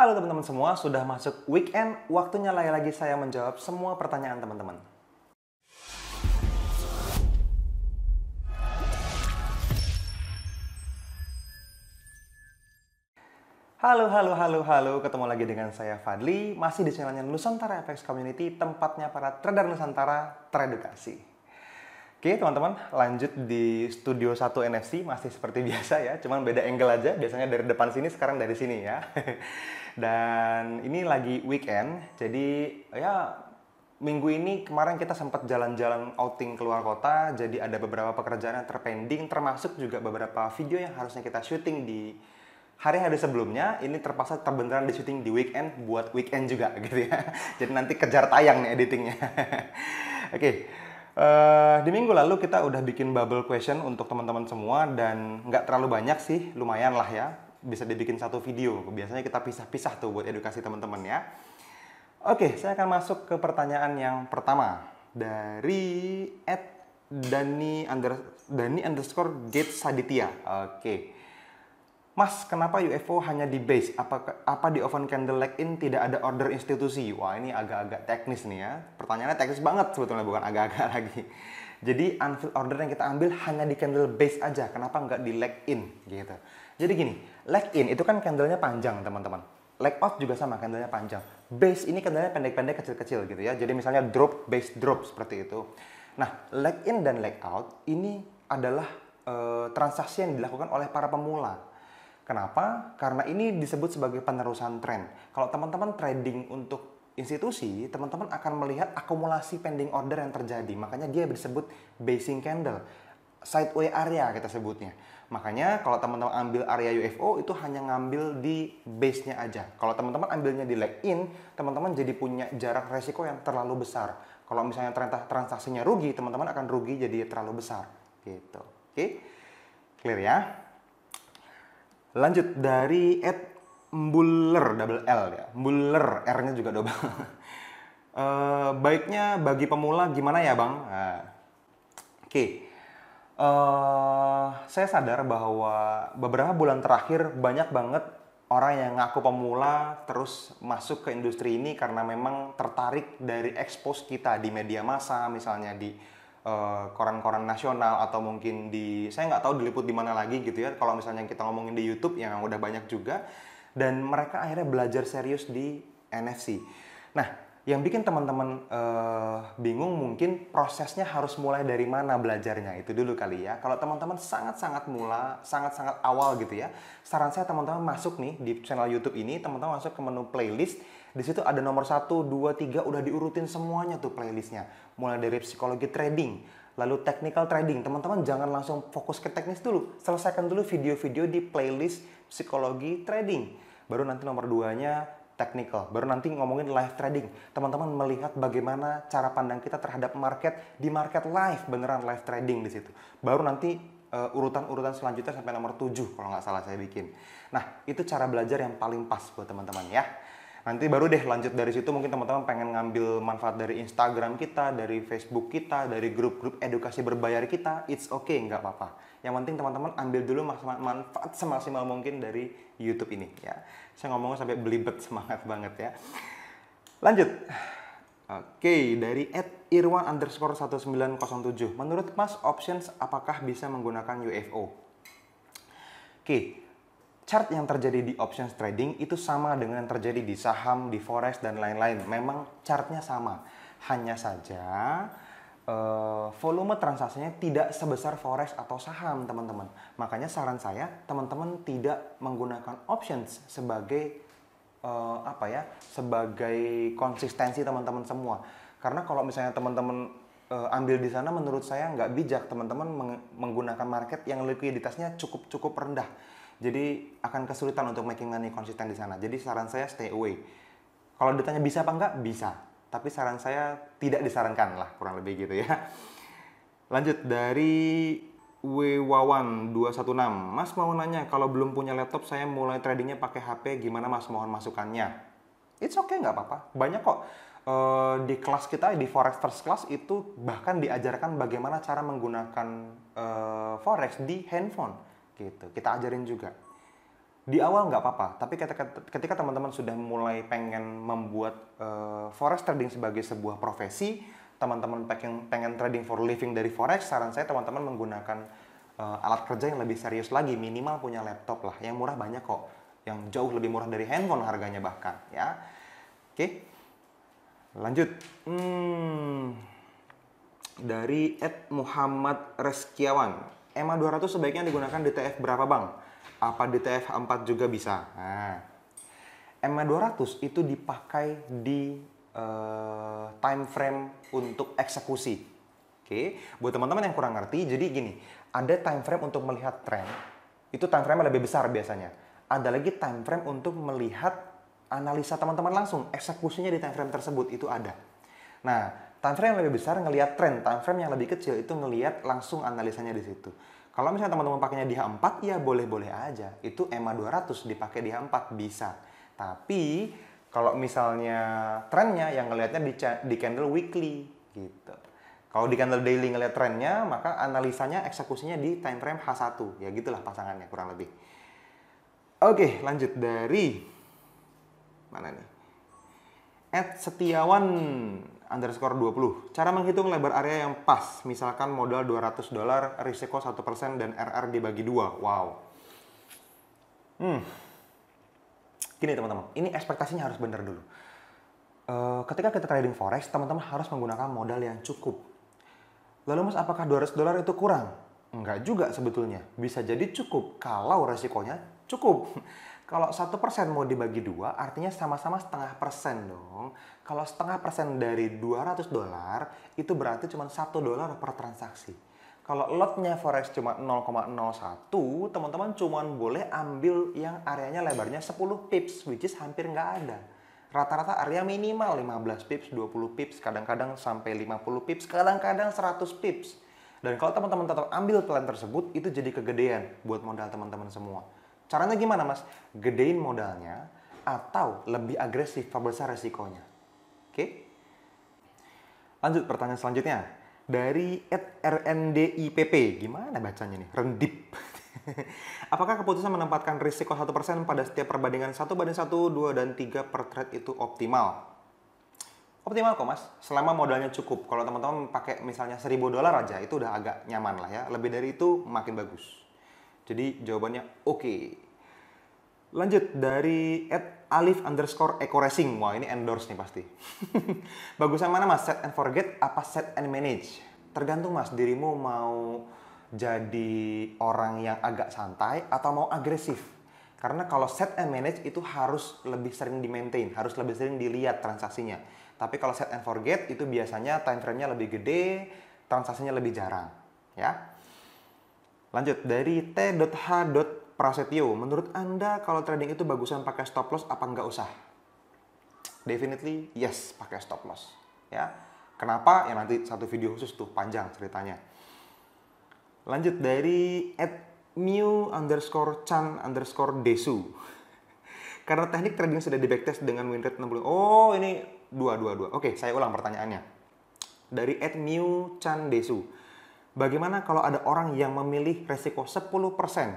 Halo teman-teman semua, sudah masuk weekend, waktunya lagi-lagi saya menjawab semua pertanyaan teman-teman. Halo, ketemu lagi dengan saya Fadli, masih di channelnya Nusantara FX Community, tempatnya para trader Nusantara teredukasi. Oke teman-teman, lanjut di Studio 1 NFC, masih seperti biasa ya, cuman beda angle aja, biasanya dari depan sini, sekarang dari sini ya. Dan ini lagi weekend, jadi ya minggu ini kemarin kita sempat jalan-jalan outing keluar kota, jadi ada beberapa pekerjaan yang terpending, termasuk juga beberapa video yang harusnya kita syuting di hari-hari sebelumnya, ini terpaksa terbenturan di syuting di weekend, buat weekend juga gitu ya. Jadi nanti kejar tayang nih editingnya. Oke. Di minggu lalu kita udah bikin bubble question untuk teman-teman semua dan nggak terlalu banyak sih, lumayan lah ya. Bisa dibikin satu video. Biasanya kita pisah-pisah tuh buat edukasi teman-teman ya. Oke, saya akan masuk ke pertanyaan yang pertama dari @Dani_Gates Saditya. Oke. Mas, kenapa UFO hanya di base? Apa di oven candle leg-in tidak ada order institusi? Wah, ini agak-agak teknis nih ya. Pertanyaannya teknis banget sebetulnya, bukan agak-agak lagi. Jadi, unfilled order yang kita ambil hanya di candle base aja. Kenapa nggak di leg-in? Gitu. Jadi gini, leg-in itu kan candlenya panjang, teman-teman. Leg-out juga sama, candlenya panjang. Base ini candlenya pendek-pendek, kecil-kecil gitu ya. Jadi misalnya drop, base drop, seperti itu. Nah, leg-in dan leg-out ini adalah transaksi yang dilakukan oleh para pemula. Kenapa? Karena ini disebut sebagai penerusan tren. Kalau teman-teman trading untuk institusi, teman-teman akan melihat akumulasi pending order yang terjadi. Makanya dia disebut basing candle. Sideway area kita sebutnya. Makanya kalau teman-teman ambil area UFO itu hanya ngambil di base-nya aja. Kalau teman-teman ambilnya di leg in, teman-teman jadi punya jarak resiko yang terlalu besar. Kalau misalnya transaksinya rugi, teman-teman akan rugi jadi terlalu besar. Gitu. Oke? Clear ya? Lanjut dari @Mbuller double L ya. Mbuller R-nya juga double. Baiknya bagi pemula gimana ya, Bang? Oke. Saya sadar bahwa beberapa bulan terakhir banyak banget orang yang ngaku pemula terus masuk ke industri ini karena memang tertarik dari expose kita di media massa, misalnya di koran-koran nasional atau mungkin di, saya nggak tahu diliput di mana lagi gitu ya, kalau misalnya kita ngomongin di YouTube yang udah banyak juga, dan mereka akhirnya belajar serius di NFC. Nah, yang bikin teman-teman bingung mungkin prosesnya harus mulai dari mana belajarnya, itu dulu kali ya. Kalau teman-teman sangat-sangat awal gitu ya, saran saya teman-teman masuk nih di channel YouTube ini, teman-teman masuk ke menu playlist. Di situ ada nomor 1, 2, 3, udah diurutin semuanya tuh playlistnya. Mulai dari psikologi trading, lalu technical trading. Teman-teman jangan langsung fokus ke teknis dulu. Selesaikan dulu video-video di playlist psikologi trading. Baru nanti nomor 2-nya technical. Baru nanti ngomongin live trading. Teman-teman melihat bagaimana cara pandang kita terhadap market di market live, beneran live trading di situ. Baru nanti urutan-urutan selanjutnya sampai nomor 7 kalau nggak salah saya bikin. Nah, itu cara belajar yang paling pas buat teman-teman ya. Nanti baru deh lanjut dari situ, mungkin teman-teman pengen ngambil manfaat dari Instagram kita, dari Facebook kita, dari grup-grup edukasi berbayar kita, it's okay, nggak apa-apa. Yang penting teman-teman ambil dulu manfaat semaksimal mungkin dari YouTube ini ya. Saya ngomongnya sampai belibet, semangat banget ya. Lanjut. Oke, dari @irwan_1907. Menurut Mas, options apakah bisa menggunakan UFO? Oke. Chart yang terjadi di options trading itu sama dengan yang terjadi di saham, di forex, dan lain-lain. Memang chartnya sama. Hanya saja volume transaksinya tidak sebesar forex atau saham, teman-teman. Makanya saran saya, teman-teman tidak menggunakan options sebagai sebagai konsistensi teman-teman semua. Karena kalau misalnya teman-teman ambil di sana, menurut saya nggak bijak teman-teman menggunakan market yang likuiditasnya cukup rendah. Jadi akan kesulitan untuk making money konsisten di sana. Jadi saran saya stay away. Kalau ditanya bisa apa enggak? Bisa. Tapi saran saya tidak disarankan lah, kurang lebih gitu ya. Lanjut dari Wewawan 216. Mas mau nanya, kalau belum punya laptop saya mulai tradingnya pakai HP, gimana Mas? Mohon masukannya. It's okay, nggak apa-apa. Banyak kok di kelas kita, di Forex First Class itu bahkan diajarkan bagaimana cara menggunakan Forex di handphone. Gitu, kita ajarin juga. Di awal nggak apa-apa, tapi ketika teman-teman sudah mulai pengen membuat forex trading sebagai sebuah profesi, teman-teman pengen trading for living dari forex, saran saya teman-teman menggunakan alat kerja yang lebih serius lagi, minimal punya laptop lah, yang murah banyak kok, yang jauh lebih murah dari handphone harganya bahkan, ya. Oke, lanjut. Dari @Muhammad Reskiawan, EMA 200 sebaiknya digunakan DTF berapa bang? Apa DTF 4 juga bisa? Nah, EMA 200 itu dipakai di time frame untuk eksekusi. Oke, buat teman-teman yang kurang ngerti, jadi gini, ada time frame untuk melihat tren, itu time frame lebih besar biasanya. Ada lagi time frame untuk melihat analisa teman-teman langsung, eksekusinya di time frame tersebut itu ada. Nah, time frame yang lebih besar ngelihat tren, time frame yang lebih kecil itu ngelihat langsung analisanya di situ. Kalau misalnya teman-teman pakainya di H4 ya boleh-boleh aja. Itu EMA 200 dipakai di H4 bisa. Tapi kalau misalnya trennya yang ngelihatnya di candle weekly gitu. Kalau di candle daily ngelihat trennya, maka analisanya eksekusinya di time frame H1. Ya gitulah pasangannya kurang lebih. Oke, lanjut dari mana nih? @Setiawan _20. Cara menghitung lebar area yang pas, misalkan modal $200, risiko 1% dan RR dibagi 2. Wow. Gini teman-teman, ini ekspektasinya harus benar dulu. Ketika kita trading forex, teman-teman harus menggunakan modal yang cukup. Lalu mas, apakah $200 itu kurang? Enggak juga sebetulnya. Bisa jadi cukup kalau resikonya cukup. Kalau 1% mau dibagi 2, artinya sama-sama setengah persen dong. Kalau setengah persen dari $200, itu berarti cuma $1 per transaksi. Kalau lotnya forex cuma 0,01, teman-teman cuma boleh ambil yang areanya lebarnya 10 pips, which is hampir nggak ada. Rata-rata area minimal 15 pips, 20 pips, kadang-kadang sampai 50 pips, kadang-kadang 100 pips. Dan kalau teman-teman tetap ambil plan tersebut, itu jadi kegedean buat modal teman-teman semua. Caranya gimana mas? Gedein modalnya atau lebih agresif, perbesar resikonya. Oke? Lanjut pertanyaan selanjutnya. Dari @RNDIPP, gimana bacanya nih? Rendip. Apakah keputusan menempatkan risiko 1% pada setiap perbandingan 1:1, 2, dan 3 per trade itu optimal? Optimal kok mas, selama modalnya cukup. Kalau teman-teman pakai misalnya $1.000 aja, itu udah agak nyaman lah ya. Lebih dari itu makin bagus. Jadi jawabannya oke. Lanjut dari @alif_eco_racing. Wah ini endorse nih pasti. Bagusan mana mas? Set and forget apa set and manage? Tergantung mas, dirimu mau jadi orang yang agak santai atau mau agresif. Karena kalau set and manage itu harus lebih sering di-maintain, harus lebih sering dilihat transaksinya. Tapi kalau set and forget itu biasanya time frame-nya lebih gede, transaksinya lebih jarang. Ya. Lanjut dari T.H.Prasetyo. Menurut Anda kalau trading itu bagusan pakai stop loss apa nggak usah? Definitely yes, pakai stop loss. Ya. Kenapa? Ya nanti satu video khusus tuh, panjang ceritanya. Lanjut dari @mew_chan_desu. Karena teknik trading sudah di backtest dengan win rate 60. Oh, ini 222. Oke, saya ulang pertanyaannya. Dari @mew_chan_desu. Bagaimana kalau ada orang yang memilih resiko 10%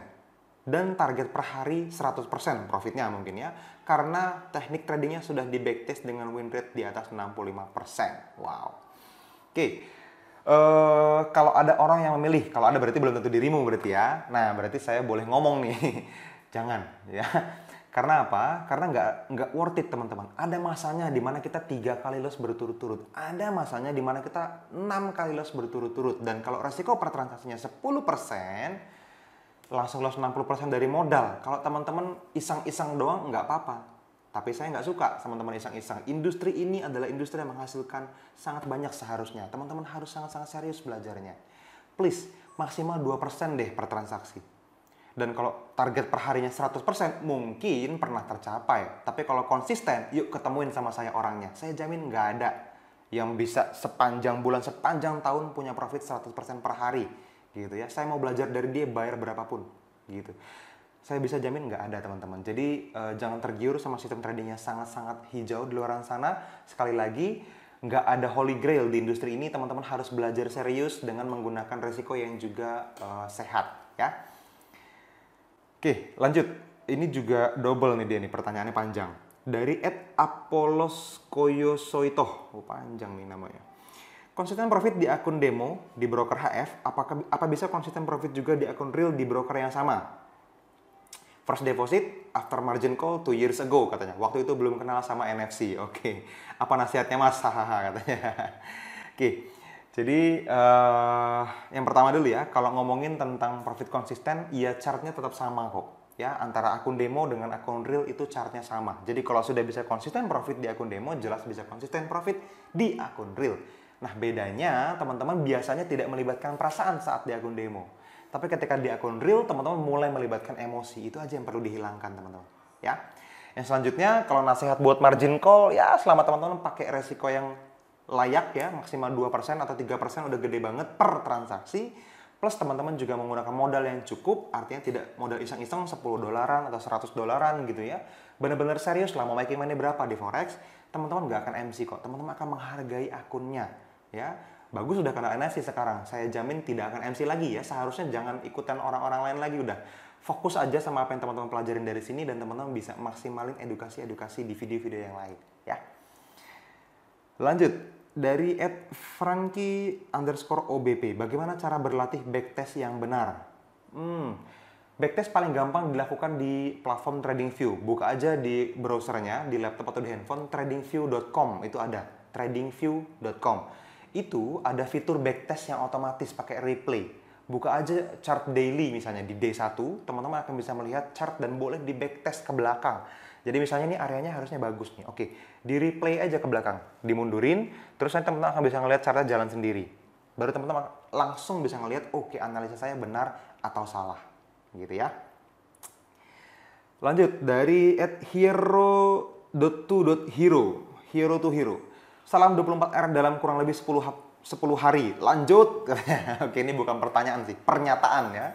dan target per hari 100% profitnya mungkin ya, karena teknik tradingnya sudah di backtest dengan win rate di atas 65%. Wow. Oke. Kalau ada orang yang memilih, kalau ada berarti belum tentu dirimu berarti ya. Nah, berarti saya boleh ngomong nih. Jangan ya. Karena apa? Karena nggak worth it teman-teman. Ada masanya di mana kita 3 kali loss berturut-turut. Ada masanya di mana kita 6 kali loss berturut-turut. Dan kalau resiko per transaksinya 10%, langsung loss 60% dari modal. Kalau teman-teman iseng-iseng doang nggak apa-apa. Tapi saya nggak suka teman-teman iseng-iseng. Industri ini adalah industri yang menghasilkan sangat banyak seharusnya. Teman-teman harus sangat-sangat serius belajarnya. Please, maksimal 2% deh per transaksi. Dan kalau target per harinya 100% mungkin pernah tercapai. Tapi kalau konsisten, yuk ketemuin sama saya orangnya. Saya jamin nggak ada yang bisa sepanjang bulan, sepanjang tahun punya profit 100% per hari. Gitu ya. Saya mau belajar dari dia, bayar berapapun. Gitu. Saya bisa jamin nggak ada teman-teman. Jadi jangan tergiur sama sistem tradingnya sangat-sangat hijau di luar sana. Sekali lagi, nggak ada holy grail di industri ini. Teman-teman harus belajar serius dengan menggunakan resiko yang juga sehat. Ya. Oke, lanjut. ini juga double nih dia nih, pertanyaannya panjang. Dari @apolloskoyosoito. Oh, panjang nih namanya. Konsisten profit di akun demo di broker HF, apa bisa konsisten profit juga di akun real di broker yang sama? First deposit after margin call 2 years ago katanya. Waktu itu belum kenal sama NFC. Oke. Apa nasihatnya Mas? Hahaha katanya. Oke. Jadi yang pertama dulu ya, kalau ngomongin tentang profit konsisten, ya chartnya tetap sama kok. Ya, antara akun demo dengan akun real itu chartnya sama. Jadi kalau sudah bisa konsisten profit di akun demo, jelas bisa konsisten profit di akun real. Nah, bedanya teman-teman biasanya tidak melibatkan perasaan saat di akun demo. Tapi ketika di akun real, teman-teman mulai melibatkan emosi. Itu aja yang perlu dihilangkan, teman-teman. Ya. Yang selanjutnya, kalau nasihat buat margin call, ya selama teman-teman pakai resiko yang layak ya, maksimal 2% atau 3% udah gede banget per transaksi. Plus teman-teman juga menggunakan modal yang cukup, artinya tidak modal iseng-iseng 10 dolaran atau 100 dolaran gitu ya. Bener-bener serius lah, mau making money berapa di Forex, teman-teman nggak akan MC kok. Teman-teman akan menghargai akunnya. Ya, bagus udah kenal NFC sekarang. Saya jamin tidak akan MC lagi ya. Seharusnya jangan ikutan orang-orang lain lagi udah. Fokus aja sama apa yang teman-teman pelajarin dari sini dan teman-teman bisa maksimalin edukasi-edukasi di video-video yang lain ya. Lanjut dari @franky_obp. Bagaimana cara berlatih backtest yang benar? Backtest paling gampang dilakukan di platform TradingView. Buka aja di browsernya, di laptop atau di handphone, tradingview.com itu ada. Tradingview.com. Itu ada fitur backtest yang otomatis pakai replay. Buka aja chart daily misalnya di D1, teman-teman akan bisa melihat chart dan boleh di backtest ke belakang. Jadi misalnya ini areanya harusnya bagus nih. Oke, di replay aja ke belakang, dimundurin, terus nanti teman-teman akan bisa ngelihat chartnya jalan sendiri. Baru teman-teman langsung bisa ngelihat, oke, analisa saya benar atau salah. Gitu ya. Lanjut dari @hero.to.hero. Hero to hero. Salam 24R dalam kurang lebih 10 hari. Lanjut. Oke, ini bukan pertanyaan sih, pernyataan ya.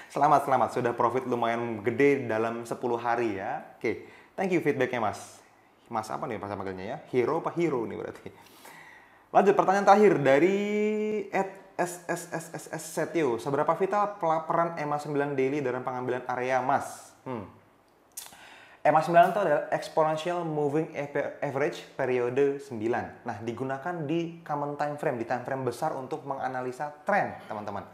Selamat. Sudah profit lumayan gede dalam 10 hari ya. Oke, thank you feedbacknya Mas. Mas apa nih bahasa manggilnya ya? Hero apa hero nih berarti. Lanjut, pertanyaan terakhir dari @SSSSSetio. Seberapa vital peran EMA 9 daily dalam pengambilan area Mas? EMA 9 itu adalah Exponential Moving Average periode 9. Nah, digunakan di common time frame, di time frame besar untuk menganalisa tren, teman-teman.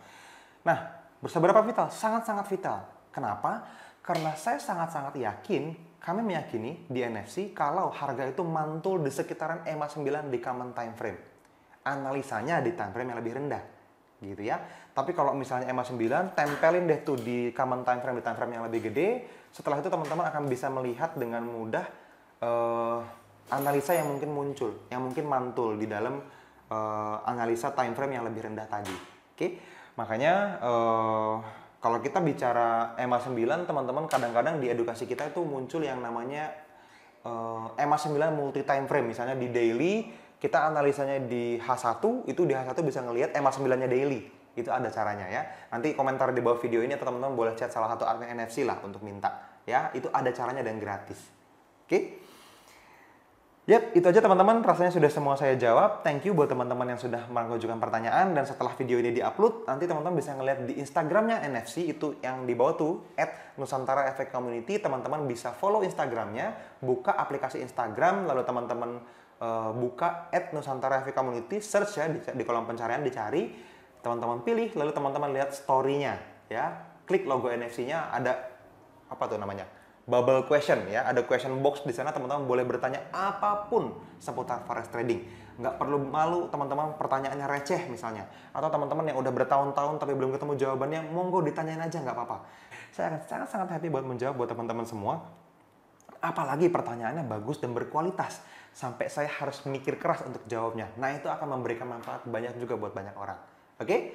Nah, seberapa vital? Sangat-sangat vital. Kenapa? Karena saya sangat-sangat yakin, kami meyakini di NFC kalau harga itu mantul di sekitaran EMA 9 di common time frame. Analisanya di time frame yang lebih rendah. Gitu ya. Tapi kalau misalnya EMA 9, tempelin deh tuh di common time frame, di time frame yang lebih gede. Setelah itu teman-teman akan bisa melihat dengan mudah analisa yang mungkin muncul, yang mungkin mantul di dalam analisa time frame yang lebih rendah tadi. Oke? Makanya kalau kita bicara EMA 9, teman-teman kadang-kadang di edukasi kita itu muncul yang namanya EMA 9 multi time frame. Misalnya di daily, kita analisanya di H1, itu di H1 bisa ngelihat EMA 9-nya daily. Itu ada caranya ya. Nanti komentar di bawah video ini atau teman-teman boleh chat salah satu admin NFC lah untuk minta. Ya, itu ada caranya dan gratis. Oke? Yap, itu aja teman-teman. Rasanya sudah semua saya jawab. Thank you buat teman-teman yang sudah mengajukan pertanyaan. Dan setelah video ini diupload, nanti teman-teman bisa ngeliat di Instagramnya NFC, itu yang di bawah tuh, @NusantaraEffectCommunity. Teman-teman bisa follow Instagramnya, buka aplikasi Instagram, lalu teman-teman buka @NusantaraEffectCommunity, search ya di kolom pencarian, dicari, teman-teman pilih, lalu teman-teman lihat story-nya ya. Klik logo NFC-nya, ada apa tuh namanya? Bubble question ya, ada question box di sana, teman-teman boleh bertanya apapun seputar forex trading. Nggak perlu malu teman-teman pertanyaannya receh misalnya, atau teman-teman yang udah bertahun-tahun tapi belum ketemu jawabannya, monggo ditanyain aja nggak apa-apa. Saya akan sangat-sangat happy buat menjawab buat teman-teman semua. Apalagi pertanyaannya bagus dan berkualitas sampai saya harus mikir keras untuk jawabnya. Nah, itu akan memberikan manfaat banyak juga buat banyak orang. Oke?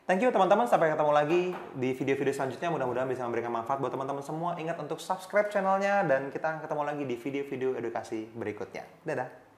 Thank you teman-teman, sampai ketemu lagi di video-video selanjutnya. Mudah-mudahan bisa memberikan manfaat buat teman-teman semua. Ingat untuk subscribe channelnya dan kita akan ketemu lagi di video-video edukasi berikutnya. Dadah!